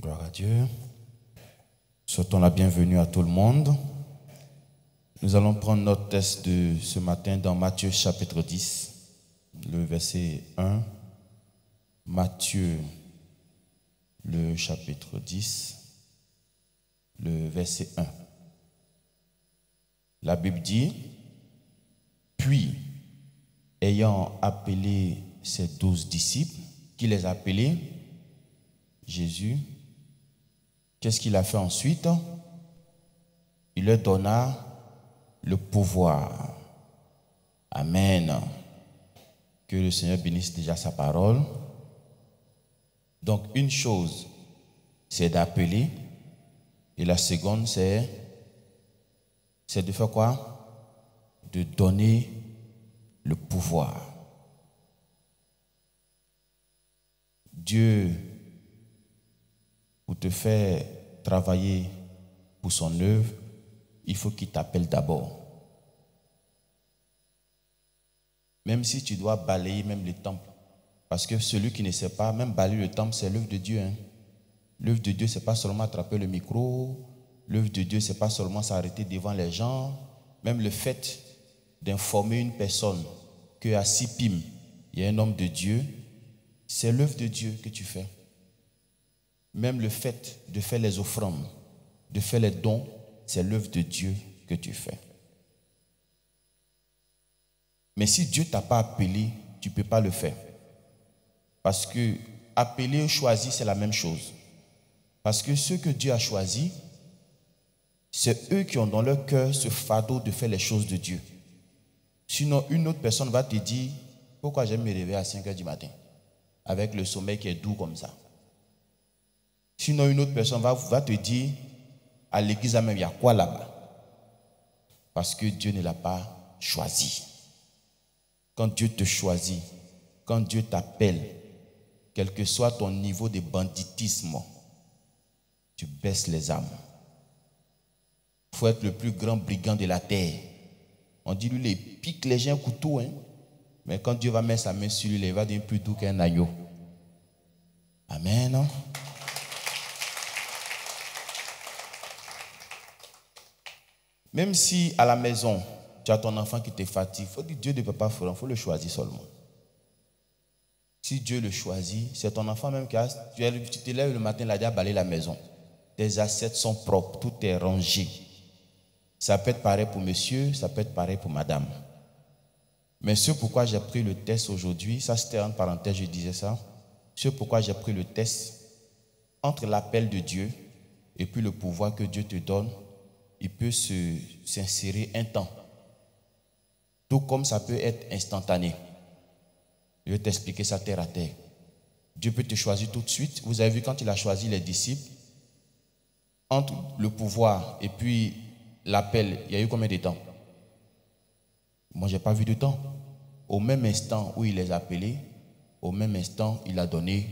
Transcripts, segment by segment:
Gloire à Dieu. Souhaitons la bienvenue à tout le monde. Nous allons prendre notre texte de ce matin dans Matthieu chapitre 10, le verset 1. Matthieu, le chapitre 10, le verset 1. La Bible dit, « Puis, ayant appelé ses 12 disciples, qui les a appelés, Jésus, qu'est-ce qu'il a fait ensuite? Il leur donna le pouvoir. » Amen. Que le Seigneur bénisse déjà sa parole. Donc, une chose, c'est d'appeler. Et la seconde, c'est de faire quoi? De donner le pouvoir. Dieu, pour te faire travailler pour son œuvre, il faut qu'il t'appelle d'abord. Même si tu dois balayer même les temples. Parce que celui qui ne sait pas, même balayer le temple, c'est l'œuvre de Dieu. L'œuvre de Dieu, ce n'est pas seulement attraper le micro. L'œuvre de Dieu, ce n'est pas seulement s'arrêter devant les gens. Même le fait d'informer une personne qu'à Sipim, il y a un homme de Dieu, c'est l'œuvre de Dieu que tu fais. Même le fait de faire les offrandes, de faire les dons, c'est l'œuvre de Dieu que tu fais. Mais si Dieu ne t'a pas appelé, tu ne peux pas le faire. Parce que appeler ou choisir, c'est la même chose. Parce que ceux que Dieu a choisis, c'est eux qui ont dans leur cœur ce fardeau de faire les choses de Dieu. Sinon, une autre personne va te dire, pourquoi j'aime me réveiller à 5 heures du matin, avec le sommeil qui est doux comme ça. Sinon, une autre personne va te dire, à l'église même, il y a quoi là-bas? Parce que Dieu ne l'a pas choisi. Quand Dieu te choisit, quand Dieu t'appelle, quel que soit ton niveau de banditisme, tu baisses les âmes. Il faut être le plus grand brigand de la terre. On dit, lui, il pique les gens un couteau. Mais quand Dieu va mettre sa main sur lui, il va devenir plus doux qu'un agneau. Amen. Même si à la maison, tu as ton enfant qui te fatigue, il faut dire Dieu ne peut pas faire, il faut le choisir seulement. Si Dieu le choisit, c'est ton enfant même qui a... Tu te lèves le matin, il a déjà balayé la maison. Tes assiettes sont propres, tout est rangé. Ça peut être pareil pour monsieur, ça peut être pareil pour madame. Mais ce pourquoi j'ai pris le test aujourd'hui, ça c'était en parenthèse, je disais ça. Ce pourquoi j'ai pris le test, entre l'appel de Dieu et puis le pouvoir que Dieu te donne, il peut s'insérer un temps. Tout comme ça peut être instantané. Je vais t'expliquer ça terre à terre. Dieu peut te choisir tout de suite. Vous avez vu quand il a choisi les disciples, entre le pouvoir et puis l'appel, il y a eu combien de temps? Moi, je n'ai pas vu de temps. Au même instant où il les a appelés, au même instant, il a donné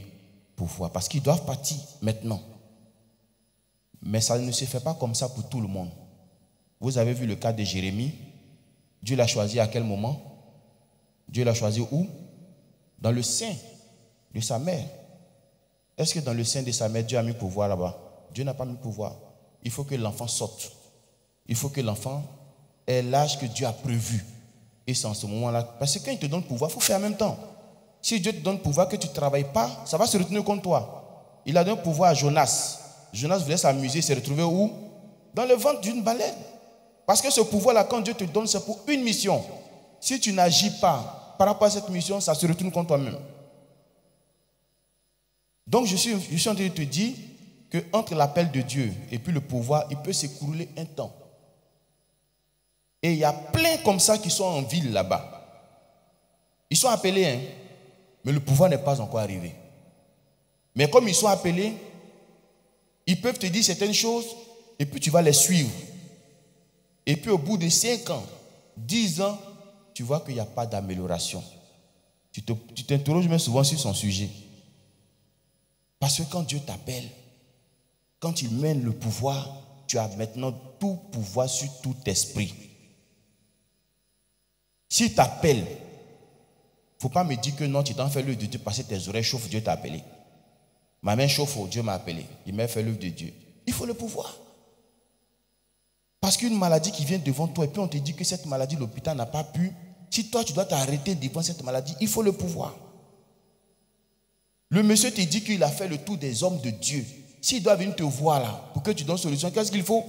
pouvoir. Parce qu'ils doivent partir maintenant. Mais ça ne se fait pas comme ça pour tout le monde. Vous avez vu le cas de Jérémie. Dieu l'a choisi à quel moment? Dieu l'a choisi où? Dans le sein de sa mère. Est-ce que dans le sein de sa mère, Dieu a mis pouvoir là-bas? Dieu n'a pas mis pouvoir. Il faut que l'enfant sorte. Il faut que l'enfant ait l'âge que Dieu a prévu. Et c'est en ce moment-là. Parce que quand il te donne pouvoir, il faut faire en même temps. Si Dieu te donne pouvoir que tu ne travailles pas, ça va se retourner contre toi. Il a donné pouvoir à Jonas. Jonas voulait s'amuser, s'est retrouvé où? Dans le ventre d'une baleine. Parce que ce pouvoir-là, quand Dieu te donne, c'est pour une mission. Si tu n'agis pas par rapport à cette mission, ça se retourne contre toi-même. Donc je suis en train de te dire qu'entre l'appel de Dieu et puis le pouvoir, il peut s'écouler un temps. Et il y a plein comme ça qui sont en ville là-bas. Ils sont appelés, mais le pouvoir n'est pas encore arrivé. Mais comme ils sont appelés, ils peuvent te dire certaines choses et puis tu vas les suivre. Et puis au bout de 5 ans, 10 ans, tu vois qu'il n'y a pas d'amélioration. Tu t'interroges même souvent sur son sujet. Parce que quand Dieu t'appelle, quand il mène le pouvoir, tu as maintenant tout pouvoir sur tout esprit. S'il t'appelle, il ne faut pas me dire que non, tu t'en fais le de Dieu parce que tes oreilles chauffent, Dieu t'a appelé. Ma main chauffe, Dieu m'a appelé. Il m'a fait l'œuvre de Dieu. Il faut le pouvoir. Parce qu'une maladie qui vient devant toi et puis on te dit que cette maladie, l'hôpital n'a pas pu. Si toi, tu dois t'arrêter devant cette maladie, il faut le pouvoir. Le monsieur te dit qu'il a fait le tour des hommes de Dieu. S'il doit venir te voir là, pour que tu donnes solution, qu'est-ce qu'il faut?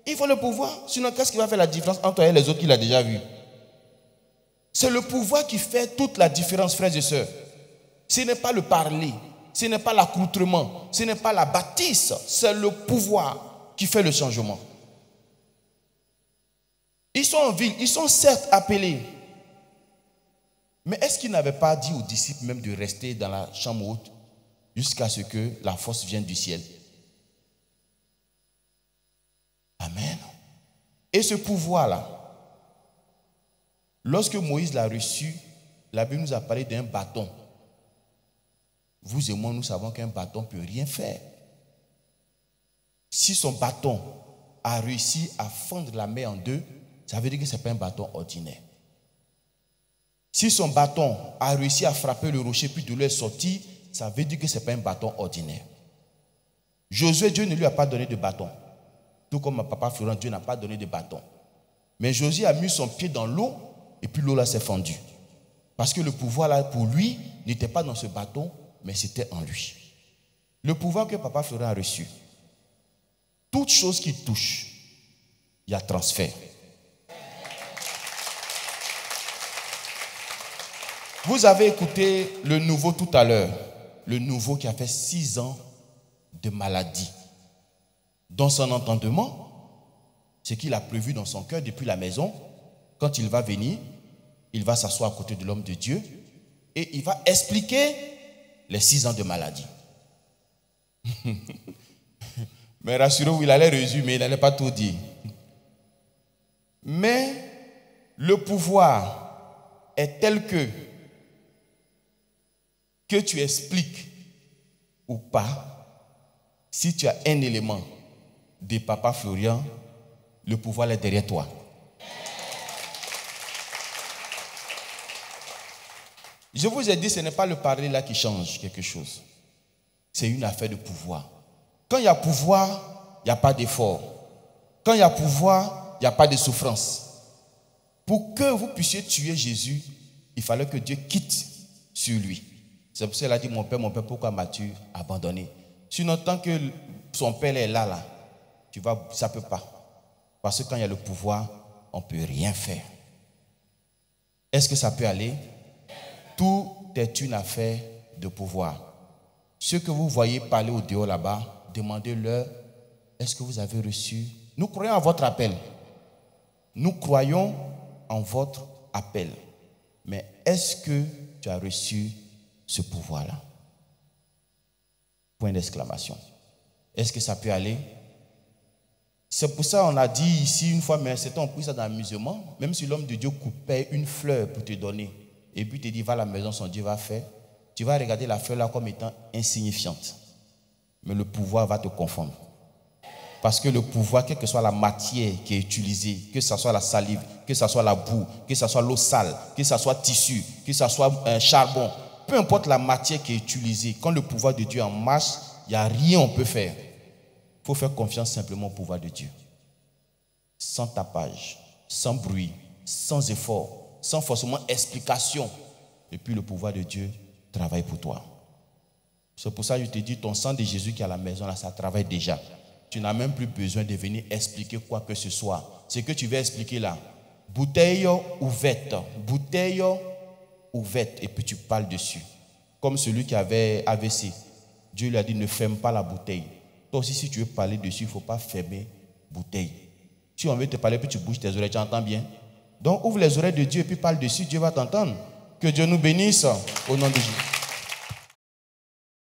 Il faut le pouvoir. Sinon, qu'est-ce qui va faire la différence entre toi et les autres qu'il a déjà vus? C'est le pouvoir qui fait toute la différence, frères et sœurs. Ce n'est pas le parler, ce n'est pas l'accoutrement, ce n'est pas la bâtisse, c'est le pouvoir qui fait le changement. Ils sont en ville, ils sont certes appelés. Mais est-ce qu'ils n'avaient pas dit aux disciples même de rester dans la chambre haute jusqu'à ce que la force vienne du ciel? Amen. Et ce pouvoir-là, lorsque Moïse l'a reçu, la Bible nous a parlé d'un bâton. Vous et moi, nous savons qu'un bâton ne peut rien faire. Si son bâton a réussi à fendre la mer en deux, ça veut dire que ce n'est pas un bâton ordinaire. Si son bâton a réussi à frapper le rocher puis de l'eau est sorti, ça veut dire que ce n'est pas un bâton ordinaire. Josué, Dieu ne lui a pas donné de bâton. Tout comme mon papa Florent, Dieu n'a pas donné de bâton. Mais Josué a mis son pied dans l'eau et puis l'eau là s'est fendue. Parce que le pouvoir là pour lui n'était pas dans ce bâton, mais c'était en lui. Le pouvoir que papa Florent a reçu, toute chose qui touche, il y a transfert. Vous avez écouté le nouveau tout à l'heure, le nouveau qui a fait 6 ans de maladie. Dans son entendement, ce qu'il a prévu dans son cœur depuis la maison, quand il va venir, il va s'asseoir à côté de l'homme de Dieu et il va expliquer les 6 ans de maladie. Mais rassurez-vous, il allait résumer, il n'allait pas tout dire. Mais le pouvoir est tel que tu expliques ou pas, si tu as un élément de papa Florian, le pouvoir est derrière toi. Je vous ai dit, ce n'est pas le parler là qui change quelque chose. C'est une affaire de pouvoir. Quand il y a pouvoir, il n'y a pas d'effort. Quand il y a pouvoir, il n'y a pas de souffrance. Pour que vous puissiez tuer Jésus, il fallait que Dieu quitte sur lui. C'est pour ça qu'il a dit, mon père, pourquoi m'as-tu abandonné? Sinon, tant que son père est là, ça ne peut pas. Parce que quand il y a le pouvoir, on ne peut rien faire. Est-ce que ça peut aller? Tout est une affaire de pouvoir. Ceux que vous voyez parler au dehors là-bas, demandez-leur, est-ce que vous avez reçu? Nous croyons à votre appel. Nous croyons en votre appel. Mais est-ce que tu as reçu ce pouvoir-là? Point d'exclamation. Est-ce que ça peut aller? C'est pour ça qu'on a dit ici une fois, mais certains ont pris ça dans l'amusement. Même si l'homme de Dieu coupait une fleur pour te donner, et puis te dit, va à la maison, son Dieu va faire, tu vas regarder la fleur là comme étant insignifiante. Mais le pouvoir va te confondre. Parce que le pouvoir, quelle que soit la matière qui est utilisée, que ce soit la salive, que ce soit la boue, que ce soit l'eau sale, que ce soit tissu, que ce soit un charbon, peu importe la matière qui est utilisée, quand le pouvoir de Dieu est en marche, il n'y a rien qu'on peut faire. Il faut faire confiance simplement au pouvoir de Dieu. Sans tapage, sans bruit, sans effort, sans forcément explication. Et puis le pouvoir de Dieu travaille pour toi. C'est pour ça que je te dis, ton sang de Jésus qui est à la maison, là, ça travaille déjà. Tu n'as même plus besoin de venir expliquer quoi que ce soit. Ce que tu veux expliquer là, bouteille ouverte, et puis tu parles dessus. Comme celui qui avait AVC. Dieu lui a dit, ne ferme pas la bouteille. Toi aussi, si tu veux parler dessus, il ne faut pas fermer bouteille. Si on veut te parler, puis tu bouges tes oreilles, tu entends bien. Donc, ouvre les oreilles de Dieu et puis parle dessus, Dieu va t'entendre. Que Dieu nous bénisse au nom de Jésus.